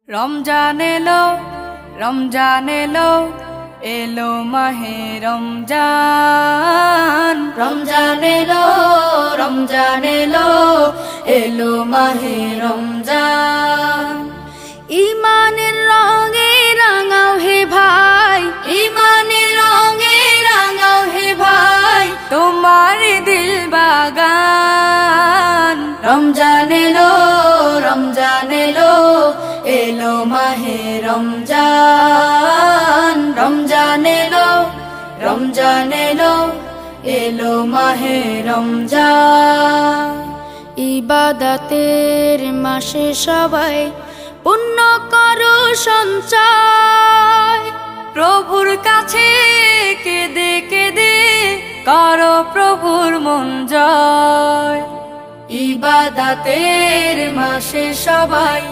রমজান এলো, রমজান এলো, এলো মাহে রমজান। রমজান এলো, রমজান এলো, এলো মাহে রমজান। ইমানের রঙে রাঙাও হে ভাই, ইমানের রঙে রাঙাও হে ভাই, তোমার দিল বাগান। রমজান এলো, রমজান এলো, এলো মাহে রমজান। রমজান এলো, রমজান এলো, এলো মাহে রমজান। ইবাদতের মাসে সবাই পুণ্য করো সঞ্চয়, প্রভুর কাছে কেঁদে কেঁদে করো প্রভুর মন জয়। ইবাদতের মাসে সবাই